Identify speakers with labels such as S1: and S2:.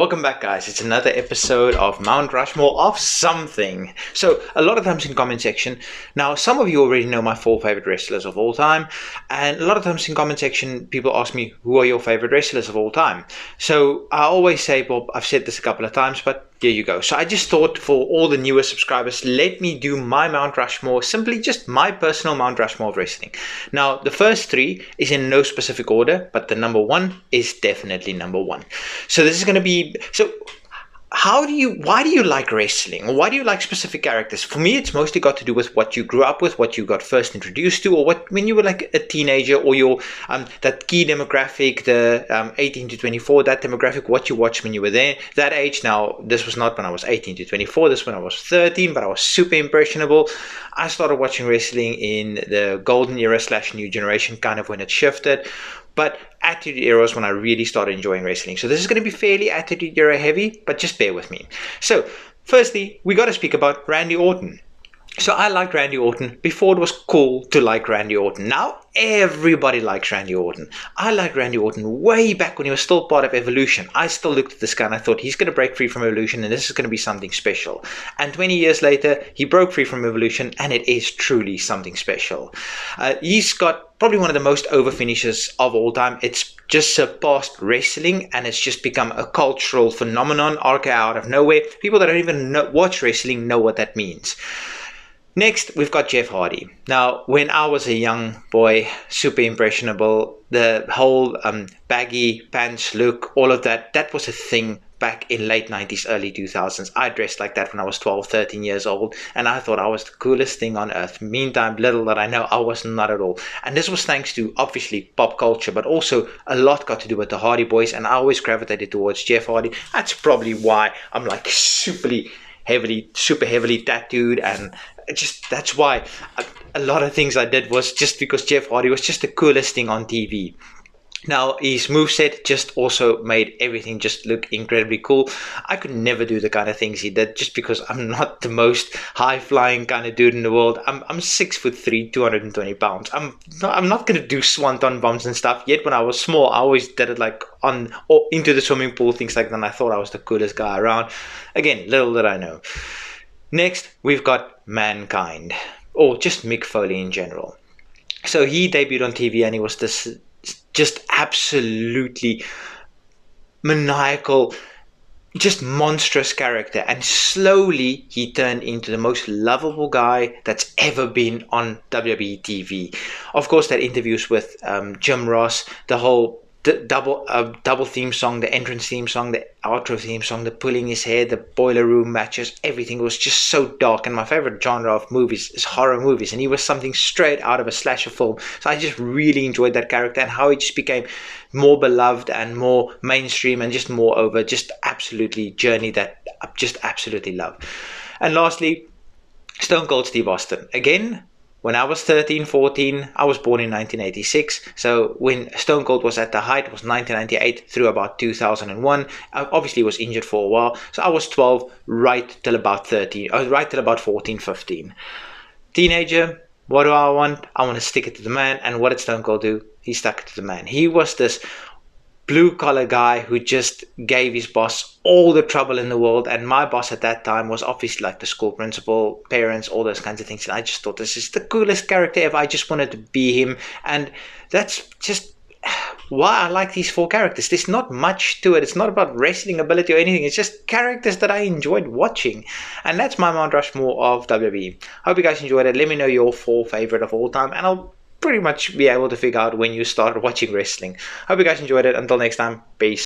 S1: Welcome back, guys. It's another episode of Mount Rushmore of something. So a lot of times in comment section, now some of you already know my 4 favorite wrestlers of all time, and a lot of times in comment section people ask me, who are your favorite wrestlers of all time? So I always say, well, I've said this a couple of times, but there you go. So I just thought, for all the newer subscribers, let me do my Mount Rushmore, simply just my personal Mount Rushmore of wrestling. Now the first 3 is in no specific order, but the number 1 is definitely number 1. So this is going to be, so why do you like wrestling, or why do you like specific characters? For me, it's mostly got to do with what you grew up with, what you got first introduced to, or what when you were like a teenager, or your that key demographic, the 18 to 24, that demographic, what you watched when you were there, that age. Now, this was not when I was 18 to 24, this was when I was 13, but I was super impressionable. I started watching wrestling in the golden era / new generation, kind of when it shifted. But Attitude Era was when I really started enjoying wrestling. So this is going to be fairly Attitude Era heavy, but just bear with me. So, firstly, we got to speak about Randy Orton. So I liked Randy Orton before it was cool to like Randy Orton. Now everybody likes Randy Orton. I liked Randy Orton way back when he was still part of Evolution. I still looked at this guy and I thought, he's going to break free from Evolution and this is going to be something special. And 20 years later, he broke free from Evolution and it is truly something special. He's got probably one of the most over finishes of all time. It's just surpassed wrestling and it's just become a cultural phenomenon out of nowhere. People that don't even watch wrestling know what that means. Next, we've got Jeff Hardy. Now, when I was a young boy, super impressionable, the whole baggy pants look, all of that, that was a thing back in late 90s, early 2000s. I dressed like that when I was 12, 13 years old, and I thought I was the coolest thing on earth. Meantime, little did I know, I was not at all. And this was thanks to, obviously, pop culture, but also a lot got to do with the Hardy Boys, and I always gravitated towards Jeff Hardy. That's probably why I'm like super heavily tattooed, and that's why a lot of things I did was just because Jeff Hardy was just the coolest thing on TV. Now, his moveset just also made everything just look incredibly cool. I could never do the kind of things he did just because I'm not the most high-flying kind of dude in the world. I'm 6'3", 220 pounds. I'm not going to do swanton bombs and stuff. Yet when I was small, I always did it like on or into the swimming pool, things like that. And I thought I was the coolest guy around. Again, little did I know. Next, we've got Mankind, or just Mick Foley in general. So he debuted on TV and he was this just absolutely maniacal, just monstrous character, and slowly he turned into the most lovable guy that's ever been on WWE TV. Of course, that interviews with Jim Ross, the whole double theme song, the entrance theme song, the outro theme song, the pulling his hair, the boiler room matches, everything was just so dark. And my favorite genre of movies is horror movies, and he was something straight out of a slasher film. So I just really enjoyed that character and how he just became more beloved and more mainstream and just more over, just absolutely journey that I just absolutely love. And lastly, Stone Cold Steve Austin. Again, when I was 13, 14, I was born in 1986. So when Stone Cold was at the height, it was 1998 through about 2001. I obviously was injured for a while. So I was 12 right till about 14, 15. Teenager, what do I want? I want to stick it to the man. And what did Stone Cold do? He stuck it to the man. He was this blue-collar guy who just gave his boss all the trouble in the world, and my boss at that time was obviously like the school principal, parents, all those kinds of things, and I just thought this is the coolest character ever. I just wanted to be him, and that's just why I like these 4 characters. There's not much to it. It's not about wrestling ability or anything. It's just characters that I enjoyed watching, and that's my Mount Rushmore of WWE. Hope you guys enjoyed it. Let me know your 4 favorite of all time, and I'll pretty much be able to figure out when you started watching wrestling. Hope you guys enjoyed it. Until next time, peace.